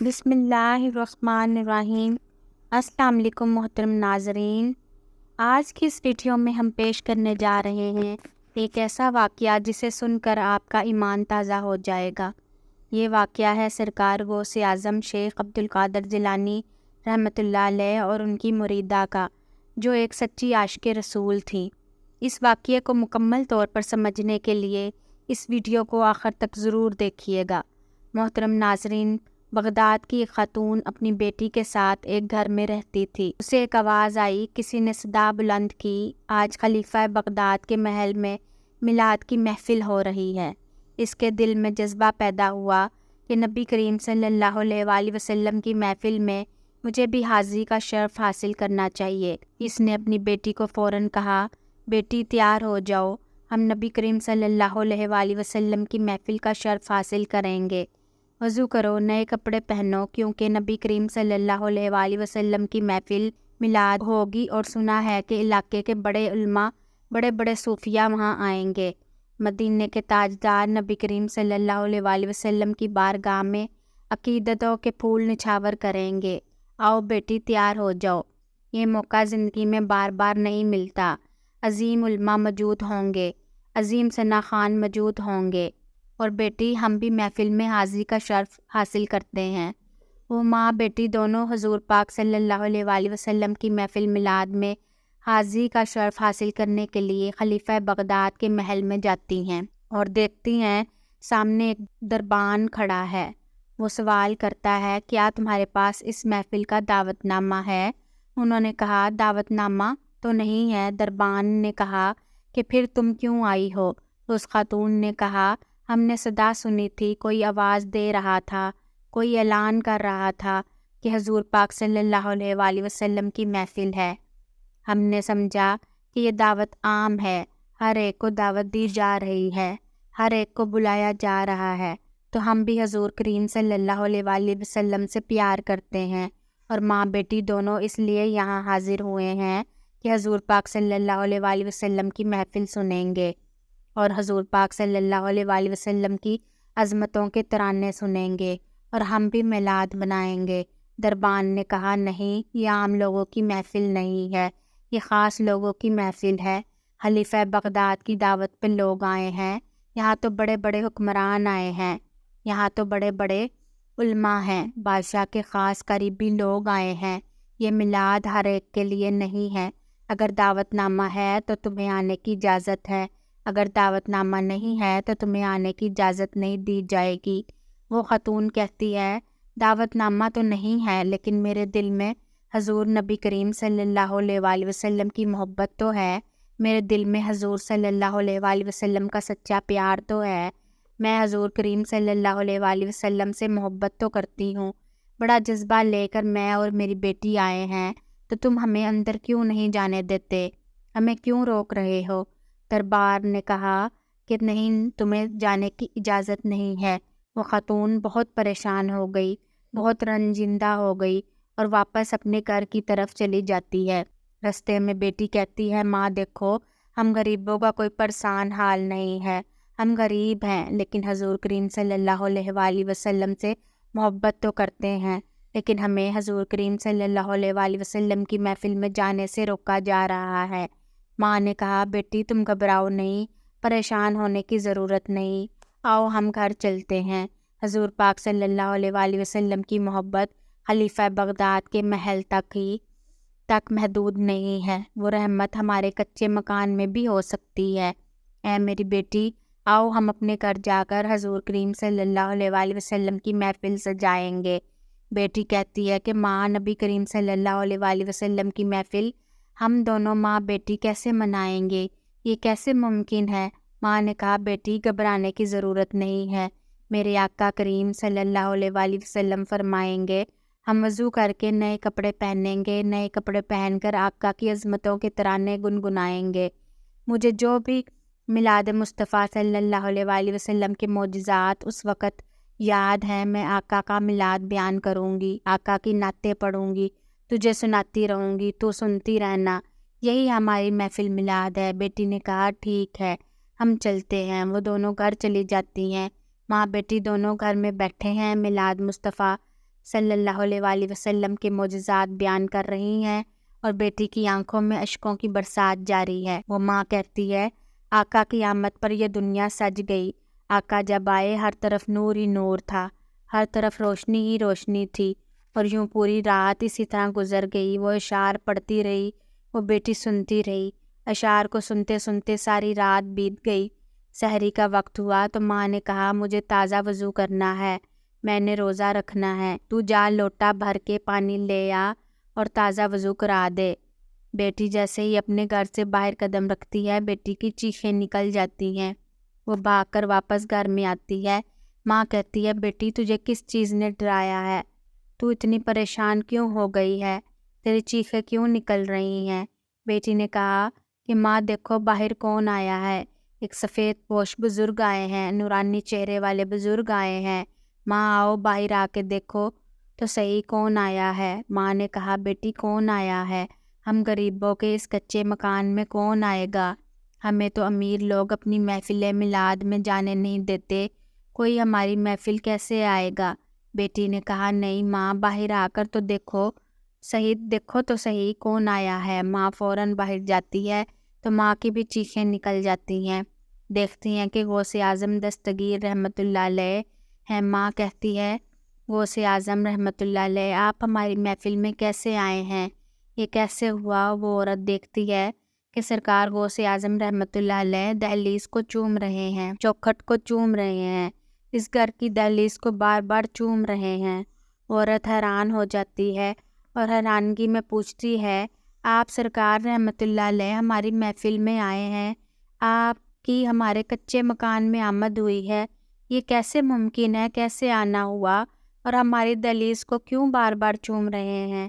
بسم اللہ الرحمن الرحیم۔ السلام علیکم محترم ناظرین، آج کی اس ویڈیو میں ہم پیش کرنے جا رہے ہیں ایک ایسا واقعہ جسے سن کر آپ کا ایمان تازہ ہو جائے گا۔ یہ واقعہ ہے سرکار غوث اعظم شیخ عبد القادر جیلانی رحمۃ اللہ علیہ اور ان کی مریدہ کا، جو ایک سچی عاشق رسول تھی۔ اس واقعے کو مکمل طور پر سمجھنے کے لیے اس ویڈیو کو آخر تک ضرور دیکھیے گا۔ محترم ناظرین، بغداد کی ایک خاتون اپنی بیٹی کے ساتھ ایک گھر میں رہتی تھی۔ اسے ایک آواز آئی، کسی نے صدا بلند کی، آج خلیفہ بغداد کے محل میں میلاد کی محفل ہو رہی ہے۔ اس کے دل میں جذبہ پیدا ہوا کہ نبی کریم صلی اللہ علیہ وآلہ وسلم کی محفل میں مجھے بھی حاضری کا شرف حاصل کرنا چاہیے۔ اس نے اپنی بیٹی کو فوراً کہا، بیٹی تیار ہو جاؤ، ہم نبی کریم صلی اللہ علیہ وآلہ وسلم کی محفل کا شرف حاصل کریں گے۔ وضو کرو، نئے کپڑے پہنو، کیونکہ نبی کریم صلی اللہ علیہ وآلہ وسلم کی محفل میلاد ہوگی اور سنا ہے کہ علاقے کے بڑے علماء، بڑے بڑے صوفیاء وہاں آئیں گے۔ مدینے کے تاجدار نبی کریم صلی اللہ علیہ وآلہ وسلم کی بارگاہ میں عقیدتوں کے پھول نچھاور کریں گے۔ آؤ بیٹی تیار ہو جاؤ، یہ موقع زندگی میں بار بار نہیں ملتا۔ عظیم علماء موجود ہوں گے، عظیم ثنا خان موجود ہوں گے، اور بیٹی ہم بھی محفل میں حاضری کا شرف حاصل کرتے ہیں۔ وہ ماں بیٹی دونوں حضور پاک صلی اللہ علیہ وآلہ وسلم کی محفل میلاد میں حاضری کا شرف حاصل کرنے کے لیے خلیفہ بغداد کے محل میں جاتی ہیں اور دیکھتی ہیں سامنے ایک دربان کھڑا ہے۔ وہ سوال کرتا ہے، کیا تمہارے پاس اس محفل کا دعوت نامہ ہے؟ انہوں نے کہا، دعوت نامہ تو نہیں ہے۔ دربان نے کہا کہ پھر تم کیوں آئی ہو؟ اس خاتون نے کہا، ہم نے صدا سنی تھی، کوئی آواز دے رہا تھا، کوئی اعلان کر رہا تھا کہ حضور پاک صلی اللہ علیہ وآلہ وسلم کی محفل ہے۔ ہم نے سمجھا کہ یہ دعوت عام ہے، ہر ایک کو دعوت دی جا رہی ہے، ہر ایک کو بلایا جا رہا ہے، تو ہم بھی حضور کریم صلی اللہ علیہ وآلہ وسلم سے پیار کرتے ہیں اور ماں بیٹی دونوں اس لیے یہاں حاضر ہوئے ہیں کہ حضور پاک صلی اللہ علیہ وآلہ وسلم کی محفل سنیں گے اور حضور پاک صلی اللہ علیہ وآلہ وسلم کی عظمتوں کے ترانے سنیں گے، اور ہم بھی میلاد منائیں گے۔ دربان نے کہا، نہیں، یہ عام لوگوں کی محفل نہیں ہے، یہ خاص لوگوں کی محفل ہے۔ خلیفہ بغداد کی دعوت پہ لوگ آئے ہیں، یہاں تو بڑے بڑے حکمران آئے ہیں، یہاں تو بڑے بڑے علماء ہیں، بادشاہ کے خاص قریبی لوگ آئے ہیں، یہ میلاد ہر ایک کے لیے نہیں ہے۔ اگر دعوت نامہ ہے تو تمہیں آنے کی اجازت ہے، اگر دعوت نامہ نہیں ہے تو تمہیں آنے کی اجازت نہیں دی جائے گی۔ وہ خاتون کہتی ہے، دعوت نامہ تو نہیں ہے، لیکن میرے دل میں حضور نبی کریم صلی اللہ علیہ وآلہ وسلم کی محبت تو ہے، میرے دل میں حضور صلی اللہ علیہ وآلہ وسلم کا سچا پیار تو ہے، میں حضور کریم صلی اللہ علیہ وآلہ وسلم سے محبت تو کرتی ہوں، بڑا جذبہ لے کر میں اور میری بیٹی آئے ہیں، تو تم ہمیں اندر کیوں نہیں جانے دیتے، ہمیں کیوں روک رہے ہو؟ دربار نے کہا کہ نہیں، تمہیں جانے کی اجازت نہیں ہے۔ وہ خاتون بہت پریشان ہو گئی، بہت رنجیدہ ہو گئی اور واپس اپنے گھر کی طرف چلی جاتی ہے۔ رستے میں بیٹی کہتی ہے، ماں دیکھو، ہم غریبوں کا کوئی پریشان حال نہیں ہے، ہم غریب ہیں لیکن حضور کریم صلی اللہ علیہ وآلہ وسلم سے محبت تو کرتے ہیں، لیکن ہمیں حضور کریم صلی اللہ علیہ وآلہ وسلم کی محفل میں جانے سے روکا جا رہا ہے۔ ماں نے کہا، بیٹی تم گھبراؤ نہیں، پریشان ہونے کی ضرورت نہیں، آؤ ہم گھر چلتے ہیں۔ حضور پاک صلی اللہ علیہ وآلہ وسلم کی محبت خلیفہ بغداد کے محل تک محدود نہیں ہے، وہ رحمت ہمارے کچے مکان میں بھی ہو سکتی ہے۔ اے میری بیٹی، آؤ ہم اپنے گھر جا کر حضور کریم صلی اللہ علیہ وآلہ وسلم کی محفل سجائیں گے۔ بیٹی کہتی ہے کہ ماں، نبی کریم صلی اللہ علیہ وآلہ وسلم کی محفل ہم دونوں ماں بیٹی کیسے منائیں گے؟ یہ کیسے ممکن ہے؟ ماں نے کہا، بیٹی گھبرانے کی ضرورت نہیں ہے، میرے آقا کریم صلی اللہ علیہ وآلہ وسلم فرمائیں گے، ہم وضو کر کے نئے کپڑے پہنیں گے، نئے کپڑے پہن کر آقا کی عظمتوں کے ترانے گنگنائیں گے۔ مجھے جو بھی میلاد مصطفیٰ صلی اللہ علیہ وآلہ وسلم کے معجزات اس وقت یاد ہیں، میں آقا کا میلاد بیان کروں گی، آقا کی نعتیں پڑھوں گی، تجھے سناتی رہوں گی، تو سنتی رہنا، یہی ہماری محفل میلاد ہے۔ بیٹی نے کہا، ٹھیک ہے، ہم چلتے ہیں۔ وہ دونوں گھر چلی جاتی ہیں، ماں بیٹی دونوں گھر میں بیٹھے ہیں، میلاد مصطفیٰ صلی اللہ علیہ وآلہ وسلم کے معجزات بیان کر رہی ہیں اور بیٹی کی آنکھوں میں اشکوں کی برسات جاری ہے۔ وہ ماں کہتی ہے آقا کی آمد پر یہ دنیا سج گئی۔ آقا جب آئے ہر طرف نور ہی نور تھا، ہر طرف روشنی ہی روشنی تھی، اور یوں پوری رات اسی طرح گزر گئی۔ وہ اشعار پڑھتی رہی، وہ بیٹی سنتی رہی۔ اشعار کو سنتے سنتے ساری رات بیت گئی۔ سحری کا وقت ہوا تو ماں نے کہا مجھے تازہ وضو کرنا ہے، میں نے روزہ رکھنا ہے، تو جا لوٹا بھر کے پانی لے آ اور تازہ وضو کرا دے۔ بیٹی جیسے ہی اپنے گھر سے باہر قدم رکھتی ہے بیٹی کی چیخیں نکل جاتی ہیں۔ وہ بھاگ کر واپس گھر میں آتی ہے۔ ماں کہتی ہے بیٹی تجھے کس چیز نے ڈرایا ہے؟ تو اتنی پریشان کیوں ہو گئی ہے؟ تیری چیخیں کیوں نکل رہی ہیں؟ بیٹی نے کہا کہ ماں دیکھو باہر کون آیا ہے، ایک سفید پوش بزرگ آئے ہیں، نورانی چہرے والے بزرگ آئے ہیں۔ ماں آؤ باہر آ کے دیکھو تو صحیح کون آیا ہے۔ ماں نے کہا بیٹی کون آیا ہے؟ ہم غریبوں کے اس کچے مکان میں کون آئے گا؟ ہمیں تو امیر لوگ اپنی محفل میلاد میں جانے نہیں دیتے، کوئی ہماری محفل کیسے آئے گا؟ بیٹی نے کہا نہیں ماں باہر آ کر تو دیکھو صحیح، دیکھو تو صحیح کون آیا ہے۔ ماں فوراً باہر جاتی ہے تو ماں کی بھی چیخیں نکل جاتی ہیں۔ دیکھتی ہیں کہ غوث اعظم دستگیر رحمۃ اللہ علیہ ہیں۔ ماں کہتی ہے غوث اعظم رحمۃ اللہ علیہ آپ ہماری محفل میں کیسے آئے ہیں؟ یہ کیسے ہوا؟ وہ عورت دیکھتی ہے کہ سرکار غوث اعظم رحمۃ اللہ علیہ دہلیز کو چوم رہے ہیں، چوکھٹ کو چوم رہے ہیں، اس گھر کی دہلیز کو بار بار چوم رہے ہیں۔ عورت حیران ہو جاتی ہے اور حیرانگی میں پوچھتی ہے آپ سرکار رحمۃ اللہ علیہ ہماری محفل میں آئے ہیں، آپ کی ہمارے کچے مکان میں آمد ہوئی ہے، یہ کیسے ممکن ہے؟ کیسے آنا ہوا اور ہماری دہلیز کو کیوں بار بار چوم رہے ہیں؟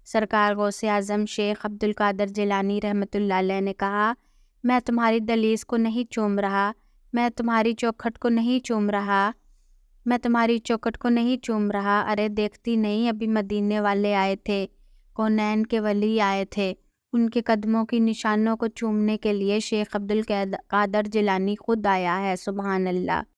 سرکار غوث اعظم شیخ عبد القادر جیلانی رحمۃ اللہ علیہ نے کہا میں تمہاری دہلیز کو نہیں چوم رہا، میں تمہاری چوکھٹ کو نہیں چوم رہا، میں تمہاری چوکھٹ کو نہیں چوم رہا۔ ارے دیکھتی نہیں ابھی مدینے والے آئے تھے، کونین کے ولی آئے تھے، ان کے قدموں کی نشانوں کو چومنے کے لیے شیخ عبد القادر جیلانی خود آیا ہے۔ سبحان اللہ۔